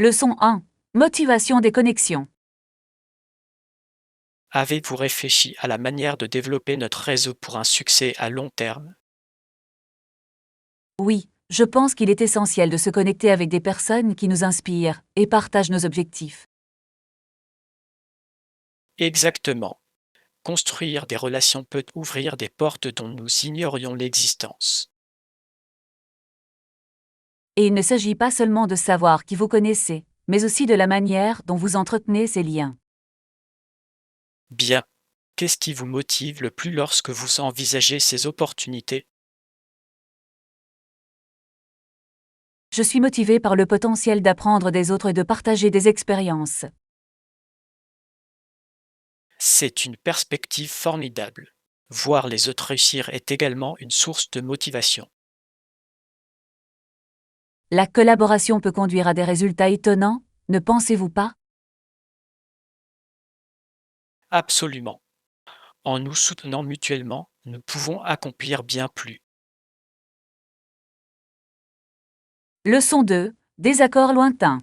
Leçon 1. Motivation des connexions. Avez-vous réfléchi à la manière de développer notre réseau pour un succès à long terme? Oui, je pense qu'il est essentiel de se connecter avec des personnes qui nous inspirent et partagent nos objectifs. Exactement. Construire des relations peut ouvrir des portes dont nous ignorions l'existence. Et il ne s'agit pas seulement de savoir qui vous connaissez, mais aussi de la manière dont vous entretenez ces liens. Bien. Qu'est-ce qui vous motive le plus lorsque vous envisagez ces opportunités? Je suis motivée par le potentiel d'apprendre des autres et de partager des expériences. C'est une perspective formidable. Voir les autres réussir est également une source de motivation. La collaboration peut conduire à des résultats étonnants, ne pensez-vous pas? Absolument. En nous soutenant mutuellement, nous pouvons accomplir bien plus. Leçon 2. Désaccords lointains.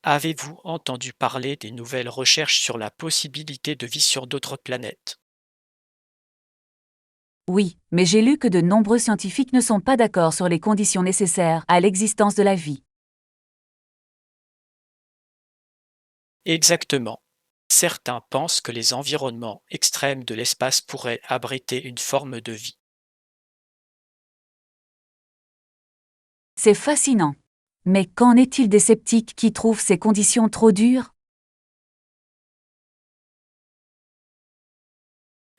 Avez-vous entendu parler des nouvelles recherches sur la possibilité de vie sur d'autres planètes? Oui, mais j'ai lu que de nombreux scientifiques ne sont pas d'accord sur les conditions nécessaires à l'existence de la vie. Exactement. Certains pensent que les environnements extrêmes de l'espace pourraient abriter une forme de vie. C'est fascinant. Mais qu'en est-il des sceptiques qui trouvent ces conditions trop dures?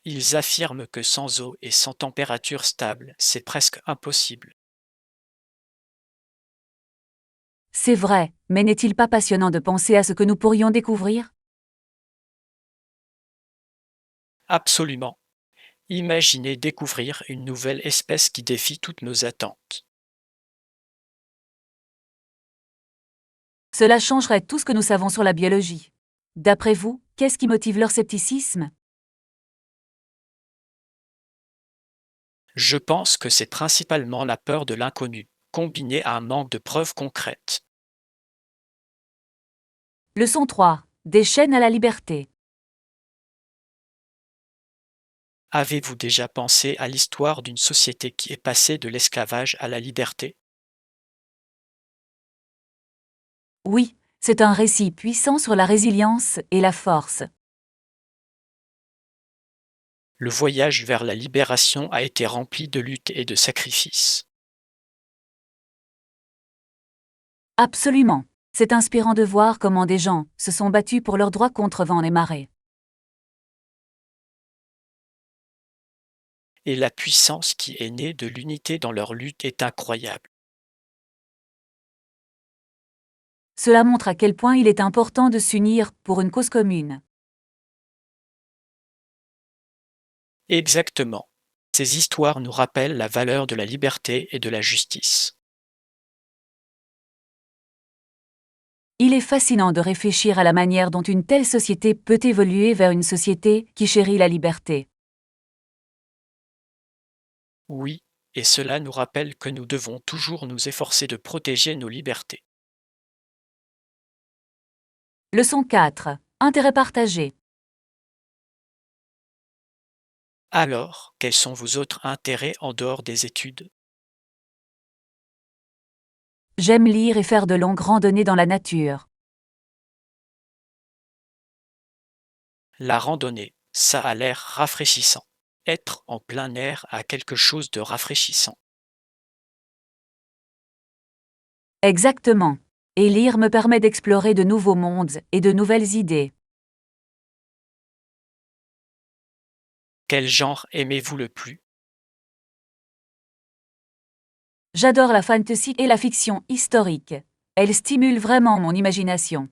Ils affirment que sans eau et sans température stable, c'est presque impossible. C'est vrai, mais n'est-il pas passionnant de penser à ce que nous pourrions découvrir? Absolument. Imaginez découvrir une nouvelle espèce qui défie toutes nos attentes. Cela changerait tout ce que nous savons sur la biologie. D'après vous, qu'est-ce qui motive leur scepticisme? Je pense que c'est principalement la peur de l'inconnu, combinée à un manque de preuves concrètes. Leçon 3. Des chaînes à la liberté. Avez-vous déjà pensé à l'histoire d'une société qui est passée de l'esclavage à la liberté? Oui, c'est un récit puissant sur la résilience et la force. Le voyage vers la libération a été rempli de luttes et de sacrifices. Absolument. C'est inspirant de voir comment des gens se sont battus pour leurs droits contre vent et marée. Et la puissance qui est née de l'unité dans leur lutte est incroyable. Cela montre à quel point il est important de s'unir pour une cause commune. Exactement. Ces histoires nous rappellent la valeur de la liberté et de la justice. Il est fascinant de réfléchir à la manière dont une telle société peut évoluer vers une société qui chérit la liberté. Oui, et cela nous rappelle que nous devons toujours nous efforcer de protéger nos libertés. Leçon 4. Intérêt partagé. Alors, quels sont vos autres intérêts en dehors des études? J'aime lire et faire de longues randonnées dans la nature. La randonnée, ça a l'air rafraîchissant. Être en plein air a quelque chose de rafraîchissant. Exactement. Et lire me permet d'explorer de nouveaux mondes et de nouvelles idées. Quel genre aimez-vous le plus? J'adore la fantasy et la fiction historique. Elles stimulent vraiment mon imagination.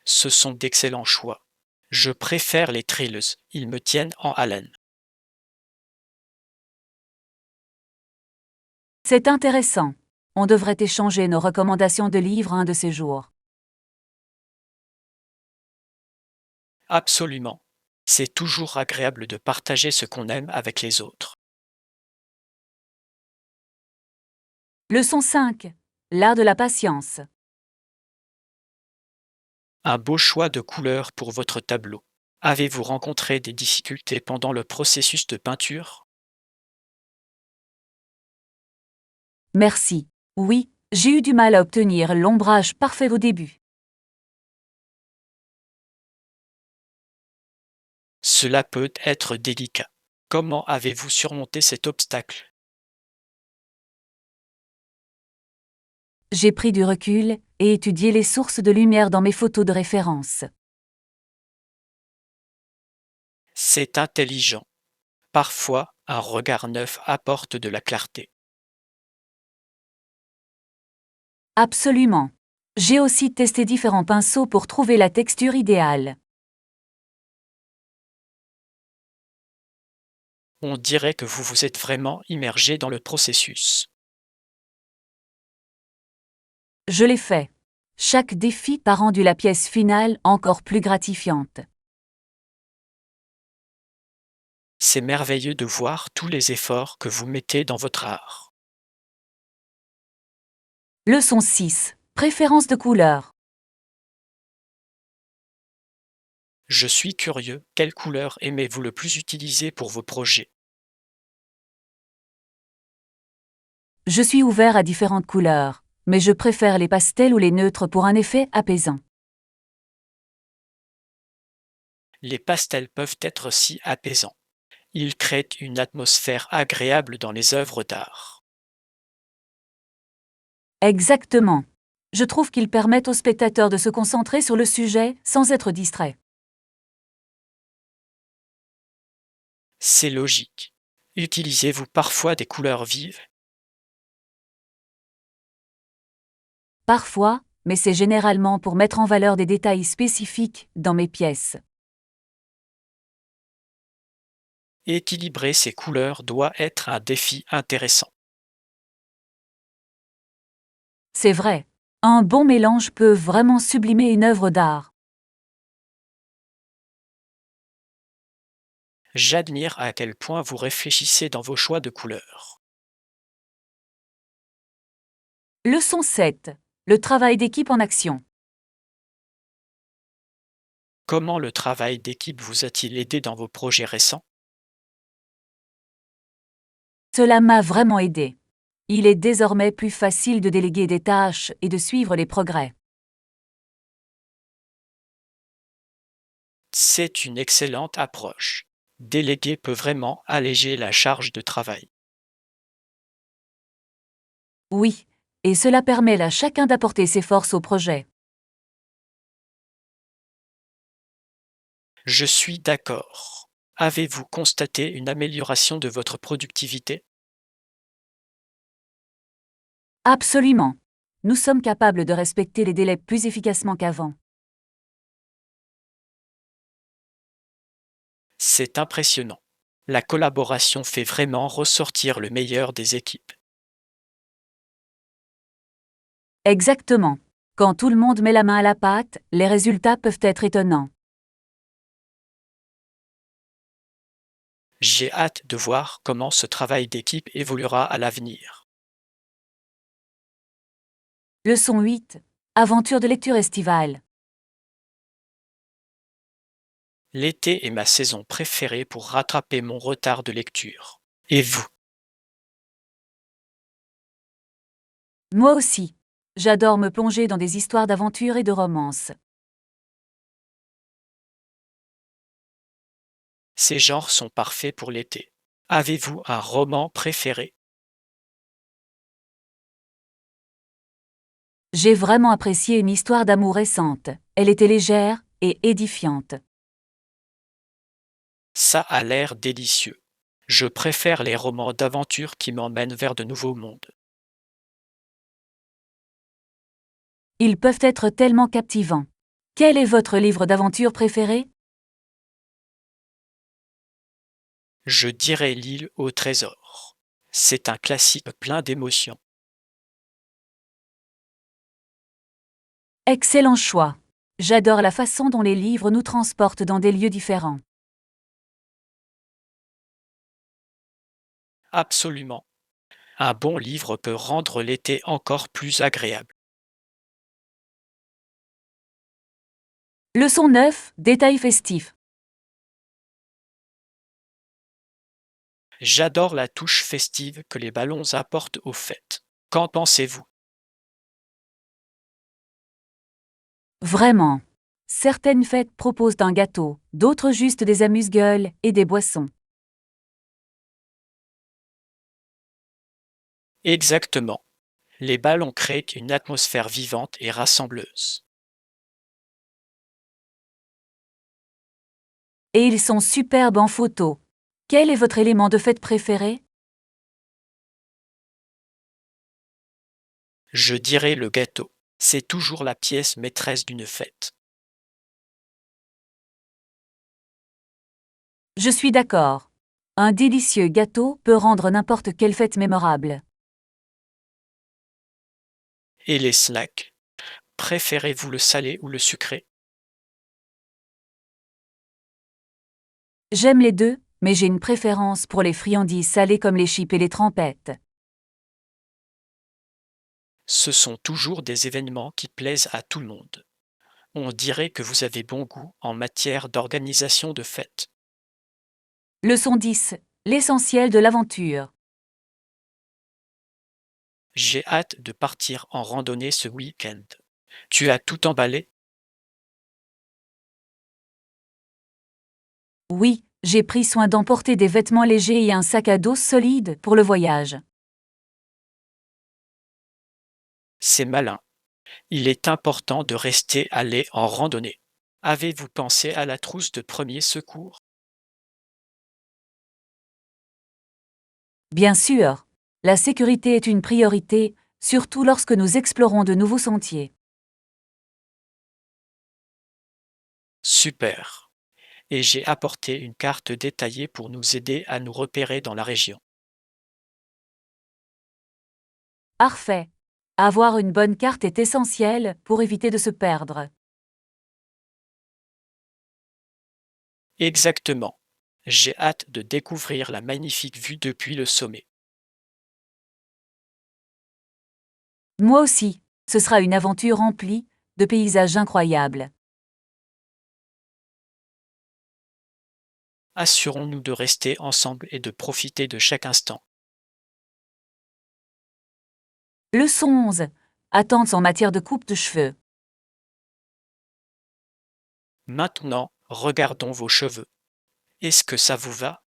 Ce sont d'excellents choix. Je préfère les thrillers, ils me tiennent en haleine. C'est intéressant. On devrait échanger nos recommandations de livres un de ces jours. Absolument. C'est toujours agréable de partager ce qu'on aime avec les autres. Leçon 5. L'art de la patience. Un beau choix de couleurs pour votre tableau. Avez-vous rencontré des difficultés pendant le processus de peinture? Merci. Oui, j'ai eu du mal à obtenir l'ombrage parfait au début. Cela peut être délicat. Comment avez-vous surmonté cet obstacle? J'ai pris du recul et étudié les sources de lumière dans mes photos de référence. C'est intelligent. Parfois, un regard neuf apporte de la clarté. Absolument. J'ai aussi testé différents pinceaux pour trouver la texture idéale. On dirait que vous vous êtes vraiment immergé dans le processus. Je l'ai fait. Chaque défi a rendu la pièce finale encore plus gratifiante. C'est merveilleux de voir tous les efforts que vous mettez dans votre art. Leçon 6. Préférence de couleur. Je suis curieux, quelle couleur aimez-vous le plus utiliser pour vos projets? Je suis ouvert à différentes couleurs, mais je préfère les pastels ou les neutres pour un effet apaisant. Les pastels peuvent être si apaisants. Ils créent une atmosphère agréable dans les œuvres d'art. Exactement. Je trouve qu'ils permettent aux spectateurs de se concentrer sur le sujet sans être distraits. C'est logique. Utilisez-vous parfois des couleurs vives? Parfois, mais c'est généralement pour mettre en valeur des détails spécifiques dans mes pièces. Équilibrer ces couleurs doit être un défi intéressant. C'est vrai. Un bon mélange peut vraiment sublimer une œuvre d'art. J'admire à quel point vous réfléchissez dans vos choix de couleurs. Leçon 7. Le travail d'équipe en action. Comment le travail d'équipe vous a-t-il aidé dans vos projets récents? Cela m'a vraiment aidé. Il est désormais plus facile de déléguer des tâches et de suivre les progrès. C'est une excellente approche. Déléguer peut vraiment alléger la charge de travail. Oui, et cela permet à chacun d'apporter ses forces au projet. Je suis d'accord. Avez-vous constaté une amélioration de votre productivité? Absolument. Nous sommes capables de respecter les délais plus efficacement qu'avant. C'est impressionnant. La collaboration fait vraiment ressortir le meilleur des équipes. Exactement. Quand tout le monde met la main à la pâte, les résultats peuvent être étonnants. J'ai hâte de voir comment ce travail d'équipe évoluera à l'avenir. Leçon 8. Aventure de lecture estivale. L'été est ma saison préférée pour rattraper mon retard de lecture. Et vous? Moi aussi. J'adore me plonger dans des histoires d'aventure et de romance. Ces genres sont parfaits pour l'été. Avez-vous un roman préféré? J'ai vraiment apprécié une histoire d'amour récente. Elle était légère et édifiante. Ça a l'air délicieux. Je préfère les romans d'aventure qui m'emmènent vers de nouveaux mondes. Ils peuvent être tellement captivants. Quel est votre livre d'aventure préféré? Je dirais L'île au trésor. C'est un classique plein d'émotions. Excellent choix. J'adore la façon dont les livres nous transportent dans des lieux différents. Absolument. Un bon livre peut rendre l'été encore plus agréable. Leçon 9. Détails festifs. J'adore la touche festive que les ballons apportent aux fêtes. Qu'en pensez-vous? Vraiment. Certaines fêtes proposent un gâteau, d'autres juste des amuse-gueules et des boissons. Exactement. Les ballons créent une atmosphère vivante et rassembleuse. Et ils sont superbes en photo. Quel est votre élément de fête préféré? Je dirais le gâteau. C'est toujours la pièce maîtresse d'une fête. Je suis d'accord. Un délicieux gâteau peut rendre n'importe quelle fête mémorable. Et les snacks? Préférez-vous le salé ou le sucré? J'aime les deux, mais j'ai une préférence pour les friandises salées comme les chips et les trempettes. Ce sont toujours des événements qui plaisent à tout le monde. On dirait que vous avez bon goût en matière d'organisation de fêtes. Leçon 10. L'essentiel de l'aventure. J'ai hâte de partir en randonnée ce week-end. Tu as tout emballé? Oui, j'ai pris soin d'emporter des vêtements légers et un sac à dos solide pour le voyage. C'est malin. Il est important de rester allé en randonnée. Avez-vous pensé à la trousse de premier secours? Bien sûr, la sécurité est une priorité, surtout lorsque nous explorons de nouveaux sentiers. Super. Et j'ai apporté une carte détaillée pour nous aider à nous repérer dans la région. Parfait. Avoir une bonne carte est essentiel pour éviter de se perdre. Exactement. J'ai hâte de découvrir la magnifique vue depuis le sommet. Moi aussi, ce sera une aventure remplie de paysages incroyables. Assurons-nous de rester ensemble et de profiter de chaque instant. Leçon 11. Attentes en matière de coupe de cheveux. Maintenant, regardons vos cheveux. Est-ce que ça vous va?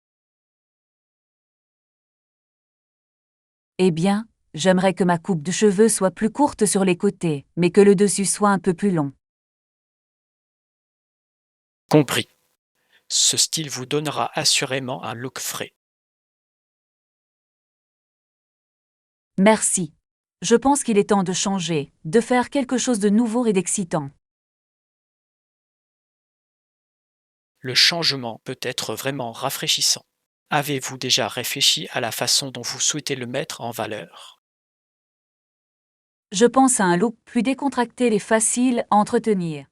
Eh bien, j'aimerais que ma coupe de cheveux soit plus courte sur les côtés, mais que le dessus soit un peu plus long. Compris. Ce style vous donnera assurément un look frais. Merci. Je pense qu'il est temps de changer, de faire quelque chose de nouveau et d'excitant. Le changement peut être vraiment rafraîchissant. Avez-vous déjà réfléchi à la façon dont vous souhaitez le mettre en valeur? Je pense à un look plus décontracté et facile à entretenir.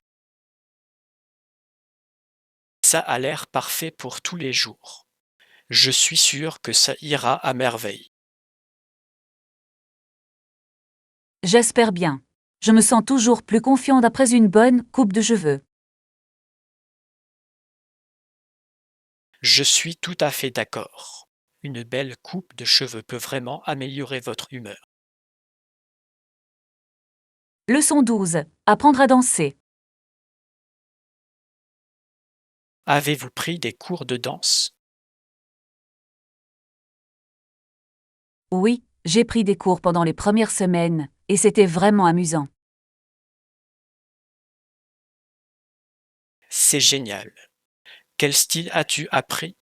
Ça a l'air parfait pour tous les jours. Je suis sûr que ça ira à merveille. J'espère bien. Je me sens toujours plus confiante après une bonne coupe de cheveux. Je suis tout à fait d'accord. Une belle coupe de cheveux peut vraiment améliorer votre humeur. Leçon 12. Apprendre à danser. Avez-vous pris des cours de danse? Oui, j'ai pris des cours pendant les premières semaines, et c'était vraiment amusant. C'est génial. Quel style as-tu appris?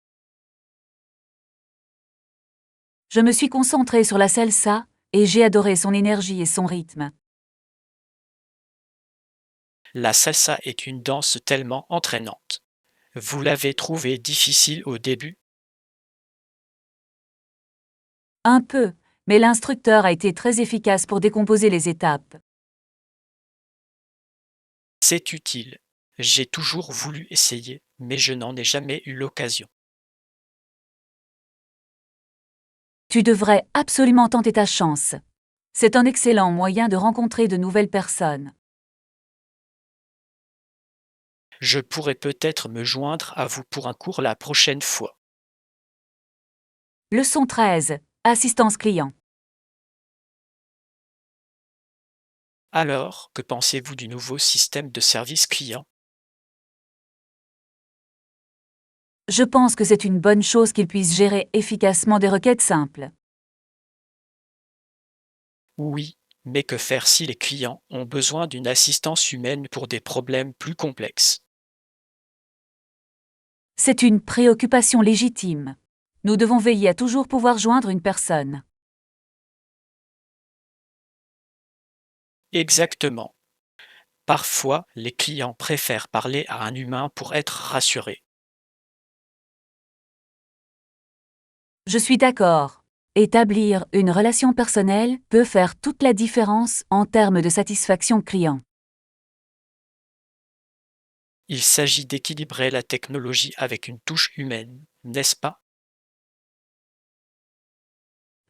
Je me suis concentrée sur la salsa, et j'ai adoré son énergie et son rythme. La salsa est une danse tellement entraînante. Vous l'avez trouvée difficile au début? Un peu, mais l'instructeur a été très efficace pour décomposer les étapes. C'est utile. J'ai toujours voulu essayer, mais je n'en ai jamais eu l'occasion. Tu devrais absolument tenter ta chance. C'est un excellent moyen de rencontrer de nouvelles personnes. Je pourrais peut-être me joindre à vous pour un cours la prochaine fois. Leçon 13. Assistance client. Alors, que pensez-vous du nouveau système de service client? Je pense que c'est une bonne chose qu'ils puissent gérer efficacement des requêtes simples. Oui, mais que faire si les clients ont besoin d'une assistance humaine pour des problèmes plus complexes? C'est une préoccupation légitime. Nous devons veiller à toujours pouvoir joindre une personne. Exactement. Parfois, les clients préfèrent parler à un humain pour être rassurés. Je suis d'accord. Établir une relation personnelle peut faire toute la différence en termes de satisfaction client. Il s'agit d'équilibrer la technologie avec une touche humaine, n'est-ce pas?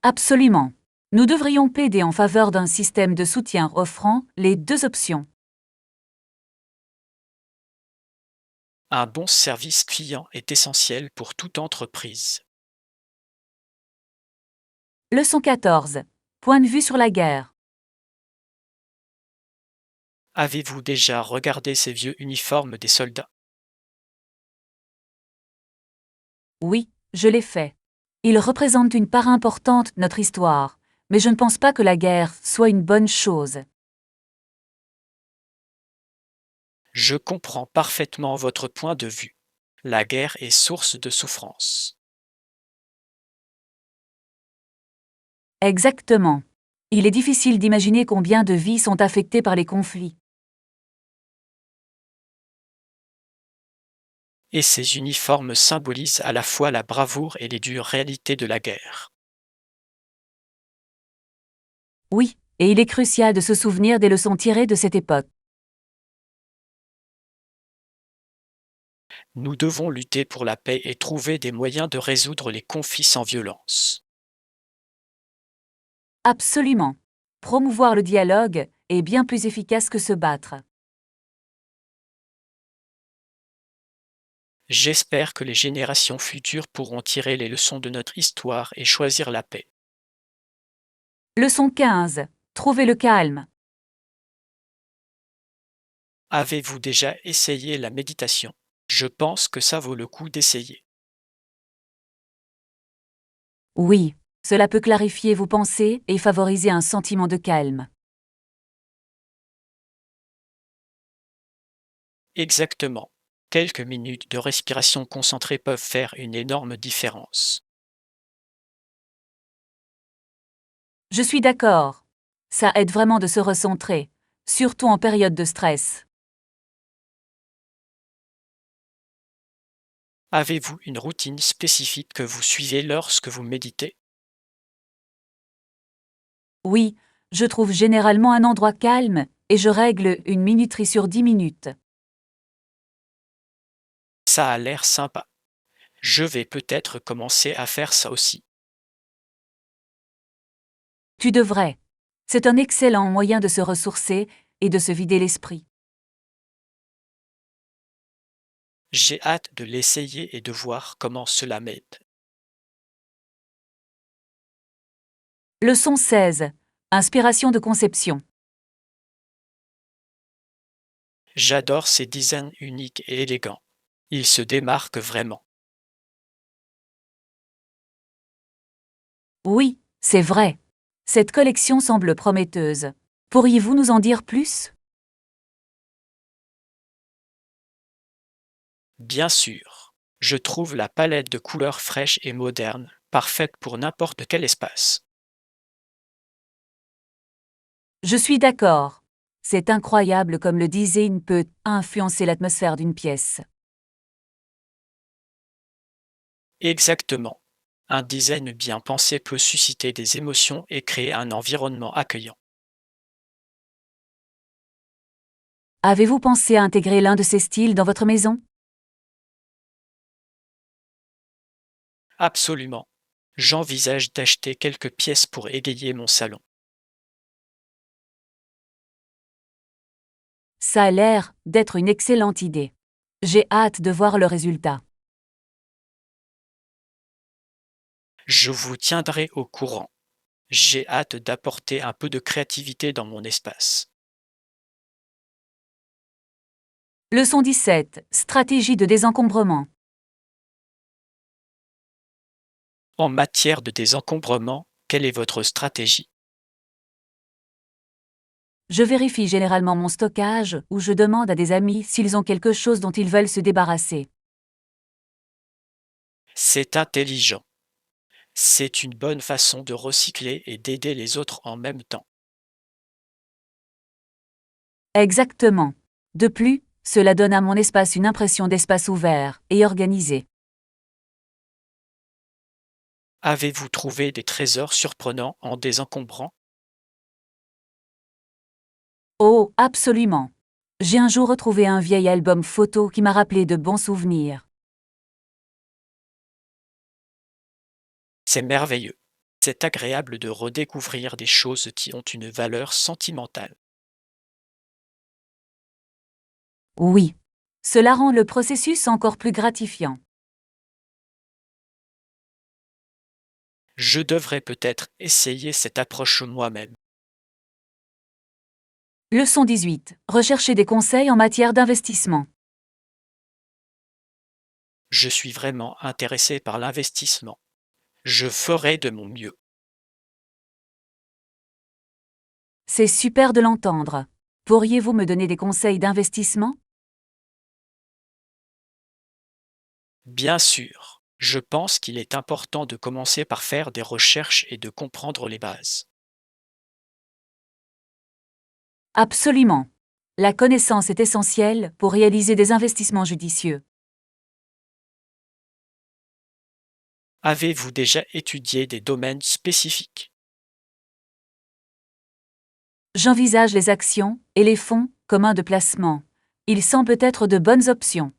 Absolument. Nous devrions plaider en faveur d'un système de soutien offrant les deux options. Un bon service client est essentiel pour toute entreprise. Leçon 14. Point de vue sur la guerre. Avez-vous déjà regardé ces vieux uniformes des soldats? Oui, je l'ai fait. Ils représentent une part importante de notre histoire, mais je ne pense pas que la guerre soit une bonne chose. Je comprends parfaitement votre point de vue. La guerre est source de souffrance. Exactement. Il est difficile d'imaginer combien de vies sont affectées par les conflits. Et ces uniformes symbolisent à la fois la bravoure et les dures réalités de la guerre. Oui, et il est crucial de se souvenir des leçons tirées de cette époque. Nous devons lutter pour la paix et trouver des moyens de résoudre les conflits sans violence. Absolument. Promouvoir le dialogue est bien plus efficace que se battre. J'espère que les générations futures pourront tirer les leçons de notre histoire et choisir la paix. Leçon 15. Trouver le calme. Avez-vous déjà essayé la méditation? Je pense que ça vaut le coup d'essayer. Oui, cela peut clarifier vos pensées et favoriser un sentiment de calme. Exactement. Quelques minutes de respiration concentrée peuvent faire une énorme différence. Je suis d'accord. Ça aide vraiment de se recentrer, surtout en période de stress. Avez-vous une routine spécifique que vous suivez lorsque vous méditez? Oui, je trouve généralement un endroit calme et je règle une minuterie sur 10 minutes. Ça a l'air sympa. Je vais peut-être commencer à faire ça aussi. Tu devrais. C'est un excellent moyen de se ressourcer et de se vider l'esprit. J'ai hâte de l'essayer et de voir comment cela m'aide. Leçon 16. Inspiration de conception. J'adore ces designs uniques et élégants. Ils se démarquent vraiment. Oui, c'est vrai. Cette collection semble prometteuse. Pourriez-vous nous en dire plus? Bien sûr, je trouve la palette de couleurs fraîches et modernes, parfaite pour n'importe quel espace. Je suis d'accord. C'est incroyable comme le design peut influencer l'atmosphère d'une pièce. Exactement. Un design bien pensé peut susciter des émotions et créer un environnement accueillant. Avez-vous pensé à intégrer l'un de ces styles dans votre maison? Absolument. J'envisage d'acheter quelques pièces pour égayer mon salon. Ça a l'air d'être une excellente idée. J'ai hâte de voir le résultat. Je vous tiendrai au courant. J'ai hâte d'apporter un peu de créativité dans mon espace. Leçon 17. Stratégie de désencombrement. En matière de désencombrement, quelle est votre stratégie? Je vérifie généralement mon stockage ou je demande à des amis s'ils ont quelque chose dont ils veulent se débarrasser. C'est intelligent. C'est une bonne façon de recycler et d'aider les autres en même temps. Exactement. De plus, cela donne à mon espace une impression d'espace ouvert et organisé. Avez-vous trouvé des trésors surprenants en désencombrant? Oh, absolument. J'ai un jour retrouvé un vieil album photo qui m'a rappelé de bons souvenirs. C'est merveilleux. C'est agréable de redécouvrir des choses qui ont une valeur sentimentale. Oui. Cela rend le processus encore plus gratifiant. Je devrais peut-être essayer cette approche moi-même. Leçon 18. Rechercher des conseils en matière d'investissement. Je suis vraiment intéressé par l'investissement. Je ferai de mon mieux. C'est super de l'entendre. Pourriez-vous me donner des conseils d'investissement? Bien sûr, je pense qu'il est important de commencer par faire des recherches et de comprendre les bases. Absolument. La connaissance est essentielle pour réaliser des investissements judicieux. Avez-vous déjà étudié des domaines spécifiques? J'envisage les actions et les fonds communs de placement. Ils sont peut-être de bonnes options.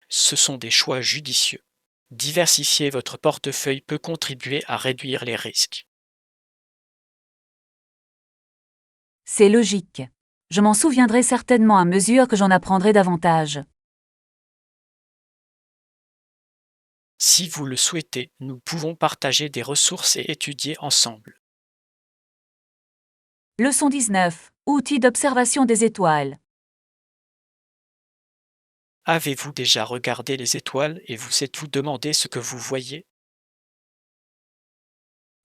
Ce sont des choix judicieux. Diversifier votre portefeuille peut contribuer à réduire les risques. C'est logique. Je m'en souviendrai certainement à mesure que j'en apprendrai davantage. Si vous le souhaitez, nous pouvons partager des ressources et étudier ensemble. Leçon 19. Outils d'observation des étoiles. Avez-vous déjà regardé les étoiles et vous êtes-vous demandé ce que vous voyez?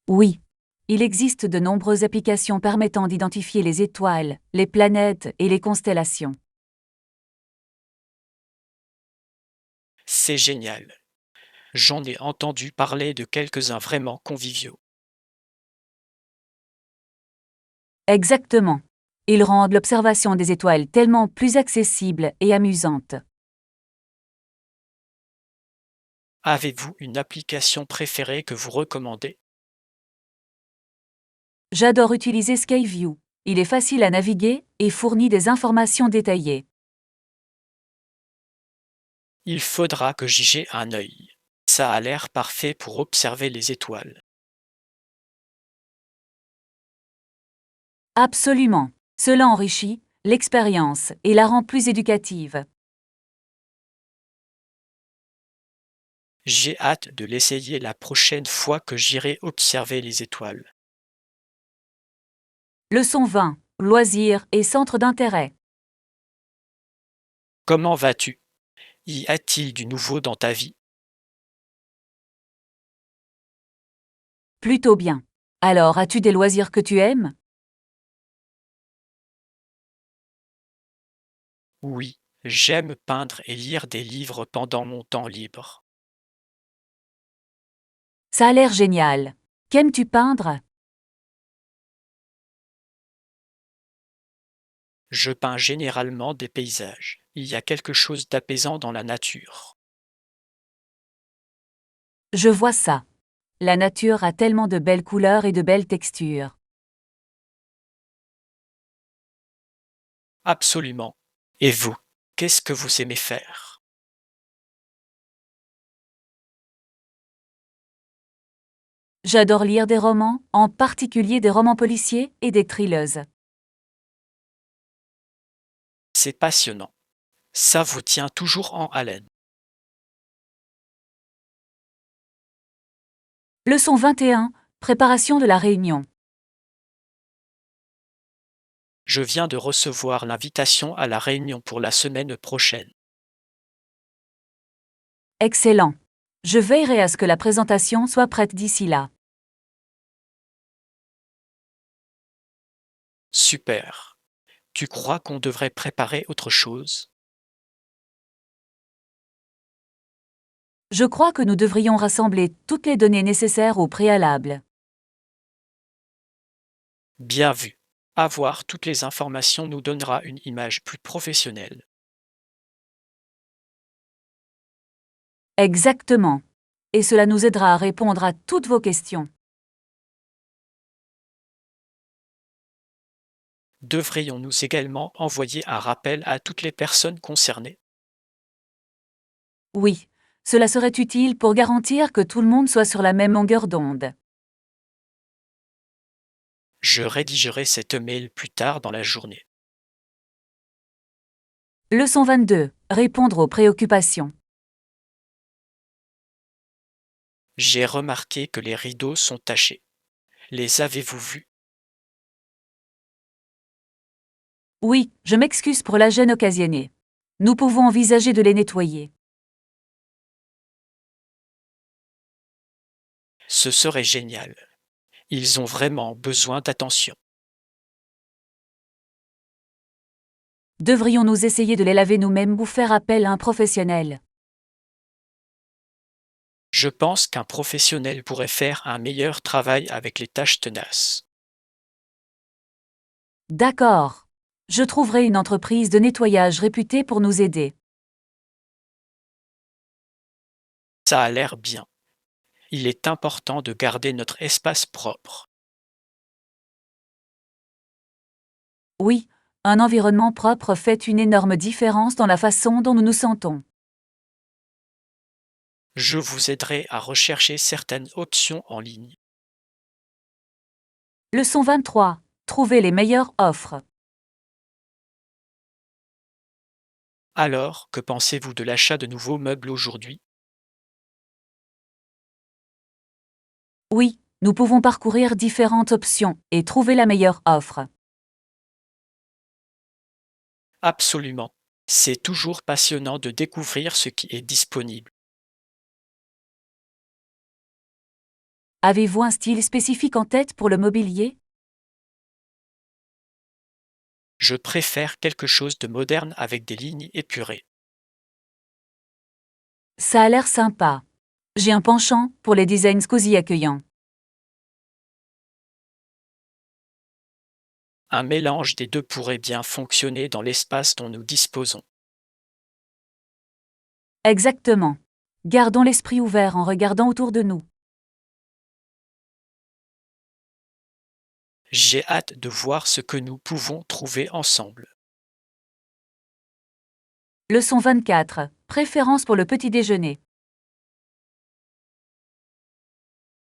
Oui. Il existe de nombreuses applications permettant d'identifier les étoiles, les planètes et les constellations. C'est génial. J'en ai entendu parler de quelques-uns vraiment conviviaux. Exactement. Ils rendent l'observation des étoiles tellement plus accessible et amusante. Avez-vous une application préférée que vous recommandez? J'adore utiliser Skyview. Il est facile à naviguer et fournit des informations détaillées. Il faudra que j'y jette un œil. Ça a l'air parfait pour observer les étoiles. Absolument. Cela enrichit l'expérience et la rend plus éducative. J'ai hâte de l'essayer la prochaine fois que j'irai observer les étoiles. Leçon 20. Loisirs et centres d'intérêt. Comment vas-tu? Y a-t-il du nouveau dans ta vie? Plutôt bien. Alors, as-tu des loisirs que tu aimes? Oui, j'aime peindre et lire des livres pendant mon temps libre. Ça a l'air génial. Qu'aimes-tu peindre? Je peins généralement des paysages. Il y a quelque chose d'apaisant dans la nature. Je vois ça. La nature a tellement de belles couleurs et de belles textures. Absolument. Et vous, qu'est-ce que vous aimez faire? J'adore lire des romans, en particulier des romans policiers et des thrillers. C'est passionnant. Ça vous tient toujours en haleine. Leçon 21. Préparation de la réunion. Je viens de recevoir l'invitation à la réunion pour la semaine prochaine. Excellent. Je veillerai à ce que la présentation soit prête d'ici là. Super. Tu crois qu'on devrait préparer autre chose? Je crois que nous devrions rassembler toutes les données nécessaires au préalable. Bien vu. Avoir toutes les informations nous donnera une image plus professionnelle. Exactement. Et cela nous aidera à répondre à toutes vos questions. Devrions-nous également envoyer un rappel à toutes les personnes concernées? Oui, cela serait utile pour garantir que tout le monde soit sur la même longueur d'onde. Je rédigerai cette mail plus tard dans la journée. Leçon 22. Répondre aux préoccupations. J'ai remarqué que les rideaux sont tachés. Les avez-vous vus? Oui, je m'excuse pour la gêne occasionnée. Nous pouvons envisager de les nettoyer. Ce serait génial. Ils ont vraiment besoin d'attention. Devrions-nous essayer de les laver nous-mêmes ou faire appel à un professionnel? Je pense qu'un professionnel pourrait faire un meilleur travail avec les tâches tenaces. D'accord. Je trouverai une entreprise de nettoyage réputée pour nous aider. Ça a l'air bien. Il est important de garder notre espace propre. Oui, un environnement propre fait une énorme différence dans la façon dont nous nous sentons. Je vous aiderai à rechercher certaines options en ligne. Leçon 23. Trouver les meilleures offres. Alors, que pensez-vous de l'achat de nouveaux meubles aujourd'hui? Oui, nous pouvons parcourir différentes options et trouver la meilleure offre. Absolument. C'est toujours passionnant de découvrir ce qui est disponible. Avez-vous un style spécifique en tête pour le mobilier? Je préfère quelque chose de moderne avec des lignes épurées. Ça a l'air sympa. J'ai un penchant pour les designs cosy accueillants. Un mélange des deux pourrait bien fonctionner dans l'espace dont nous disposons. Exactement. Gardons l'esprit ouvert en regardant autour de nous. J'ai hâte de voir ce que nous pouvons trouver ensemble. Leçon 24. Préférence pour le petit déjeuner.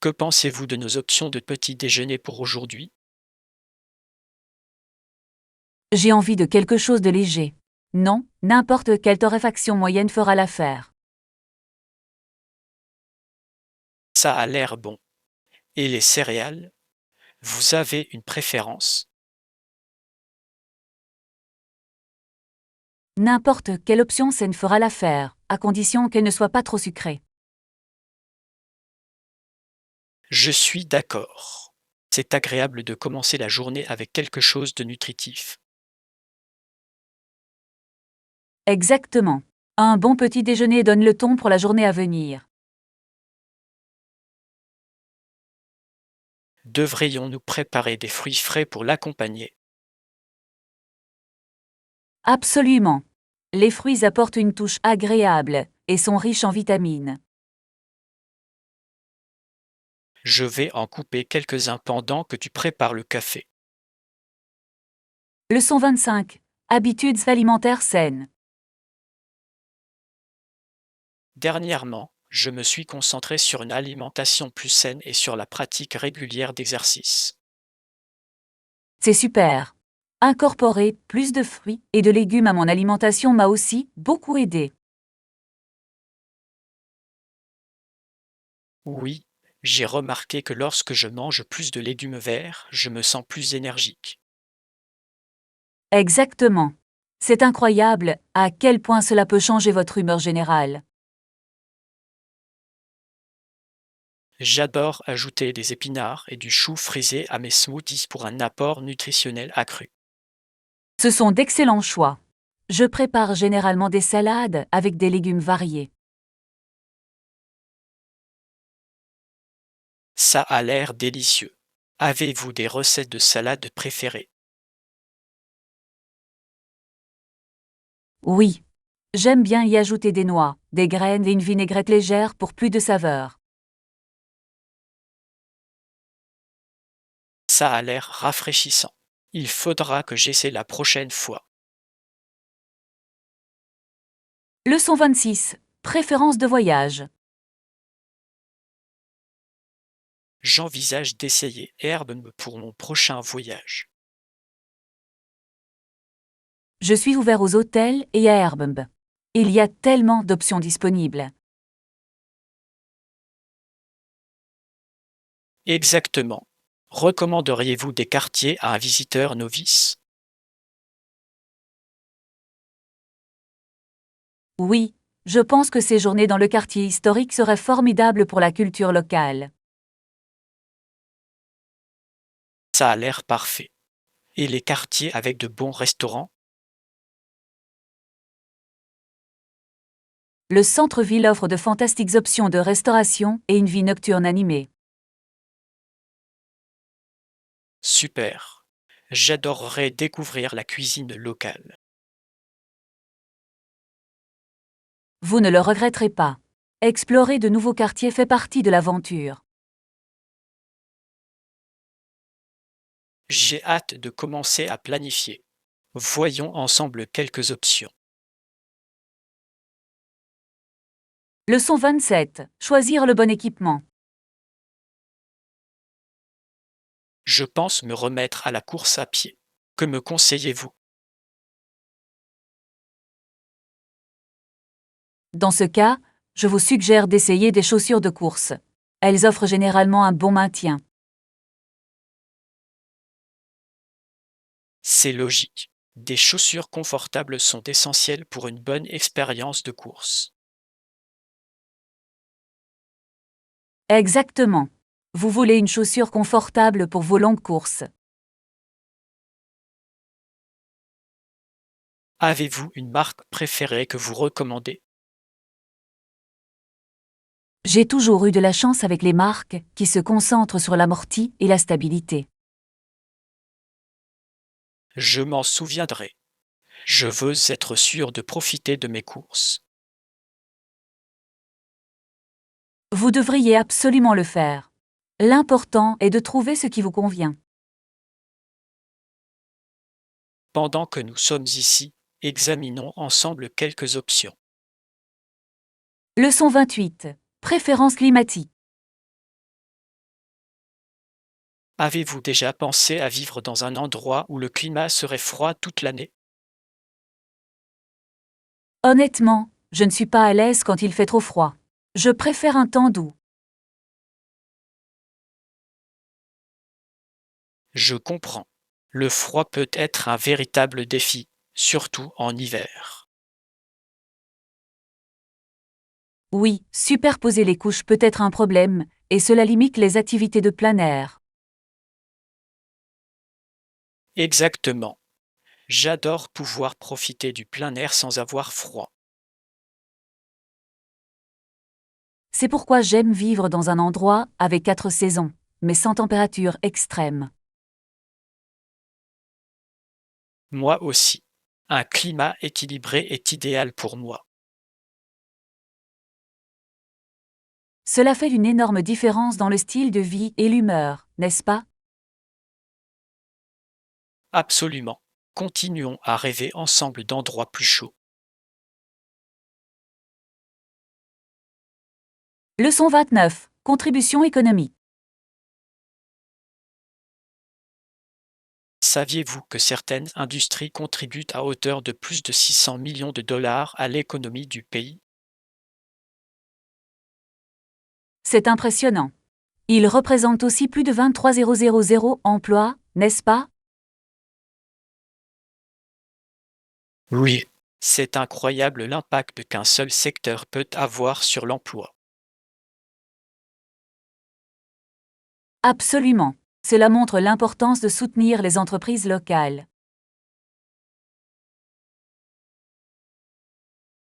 Que pensez-vous de nos options de petit déjeuner pour aujourd'hui? J'ai envie de quelque chose de léger. Non, n'importe quelle torréfaction moyenne fera l'affaire. Ça a l'air bon. Et les céréales? Vous avez une préférence? N'importe quelle option saine fera l'affaire, à condition qu'elle ne soit pas trop sucrée. Je suis d'accord. C'est agréable de commencer la journée avec quelque chose de nutritif. Exactement. Un bon petit déjeuner donne le ton pour la journée à venir. Devrions-nous préparer des fruits frais pour l'accompagner? Absolument. Les fruits apportent une touche agréable et sont riches en vitamines. Je vais en couper quelques-uns pendant que tu prépares le café. Leçon 25. Habitudes alimentaires saines. Dernièrement, Je me suis concentré sur une alimentation plus saine et sur la pratique régulière d'exercice. C'est super. Incorporer plus de fruits et de légumes à mon alimentation m'a aussi beaucoup aidé. Oui, j'ai remarqué que lorsque je mange plus de légumes verts, je me sens plus énergique. Exactement. C'est incroyable à quel point cela peut changer votre humeur générale. J'adore ajouter des épinards et du chou frisé à mes smoothies pour un apport nutritionnel accru. Ce sont d'excellents choix. Je prépare généralement des salades avec des légumes variés. Ça a l'air délicieux. Avez-vous des recettes de salade préférées? Oui. J'aime bien y ajouter des noix, des graines et une vinaigrette légère pour plus de saveur. Ça a l'air rafraîchissant. Il faudra que j'essaie la prochaine fois. Leçon 26. Préférence de voyage. J'envisage d'essayer Airbnb pour mon prochain voyage. Je suis ouvert aux hôtels et à Airbnb. Il y a tellement d'options disponibles. Exactement. Recommanderiez-vous des quartiers à un visiteur novice? Oui, je pense que séjourner dans le quartier historique serait formidable pour la culture locale. Ça a l'air parfait. Et les quartiers avec de bons restaurants? Le centre-ville offre de fantastiques options de restauration et une vie nocturne animée. Super. J'adorerais découvrir la cuisine locale. Vous ne le regretterez pas. Explorer de nouveaux quartiers fait partie de l'aventure. J'ai hâte de commencer à planifier. Voyons ensemble quelques options. Leçon 27. Choisir le bon équipement. Je pense me remettre à la course à pied. Que me conseillez-vous? Dans ce cas, je vous suggère d'essayer des chaussures de course. Elles offrent généralement un bon maintien. C'est logique. Des chaussures confortables sont essentielles pour une bonne expérience de course. Exactement. Vous voulez une chaussure confortable pour vos longues courses. Avez-vous une marque préférée que vous recommandez? J'ai toujours eu de la chance avec les marques qui se concentrent sur l'amorti et la stabilité. Je m'en souviendrai. Je veux être sûr de profiter de mes courses. Vous devriez absolument le faire. L'important est de trouver ce qui vous convient. Pendant que nous sommes ici, examinons ensemble quelques options. Leçon 28. Préférences climatiques. Avez-vous déjà pensé à vivre dans un endroit où le climat serait froid toute l'année? Honnêtement, je ne suis pas à l'aise quand il fait trop froid. Je préfère un temps doux. Je comprends. Le froid peut être un véritable défi, surtout en hiver. Oui, superposer les couches peut être un problème, et cela limite les activités de plein air. Exactement. J'adore pouvoir profiter du plein air sans avoir froid. C'est pourquoi j'aime vivre dans un endroit avec 4 saisons, mais sans température extrême. Moi aussi. Un climat équilibré est idéal pour moi. Cela fait une énorme différence dans le style de vie et l'humeur, n'est-ce pas? Absolument. Continuons à rêver ensemble d'endroits plus chauds. Leçon 29. Contribution économique. Saviez-vous que certaines industries contribuent à hauteur de plus de 600 millions de dollars à l'économie du pays? C'est impressionnant. Ils représentent aussi plus de 23 000 emplois, n'est-ce pas? Oui, c'est incroyable l'impact qu'un seul secteur peut avoir sur l'emploi. Absolument. Cela montre l'importance de soutenir les entreprises locales.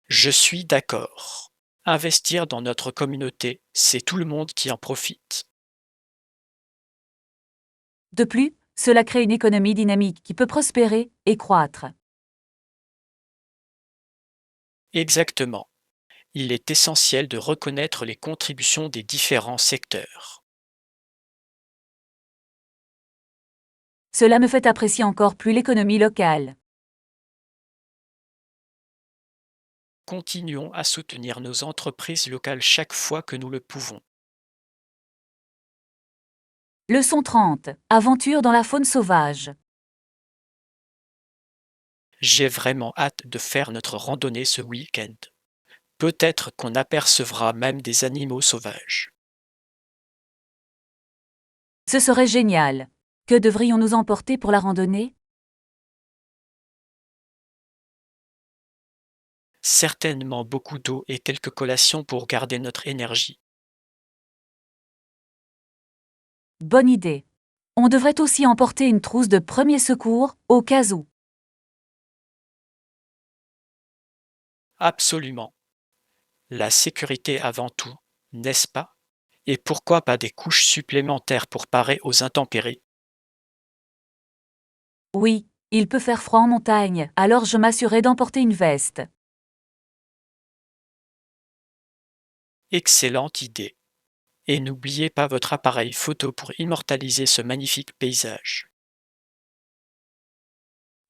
Je suis d'accord. Investir dans notre communauté, c'est tout le monde qui en profite. De plus, cela crée une économie dynamique qui peut prospérer et croître. Exactement. Il est essentiel de reconnaître les contributions des différents secteurs. Cela me fait apprécier encore plus l'économie locale. Continuons à soutenir nos entreprises locales chaque fois que nous le pouvons. Leçon 30. Aventure dans la faune sauvage. J'ai vraiment hâte de faire notre randonnée ce week-end. Peut-être qu'on apercevra même des animaux sauvages. Ce serait génial. Que devrions-nous emporter pour la randonnée? Certainement beaucoup d'eau et quelques collations pour garder notre énergie. Bonne idée. On devrait aussi emporter une trousse de premiers secours, au cas où. Absolument. La sécurité avant tout, n'est-ce pas? Et pourquoi pas des couches supplémentaires pour parer aux intempéries? Oui, il peut faire froid en montagne, alors je m'assurerai d'emporter une veste. Excellente idée. Et n'oubliez pas votre appareil photo pour immortaliser ce magnifique paysage.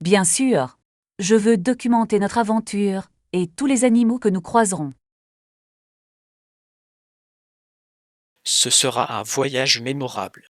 Bien sûr. Je veux documenter notre aventure et tous les animaux que nous croiserons. Ce sera un voyage mémorable.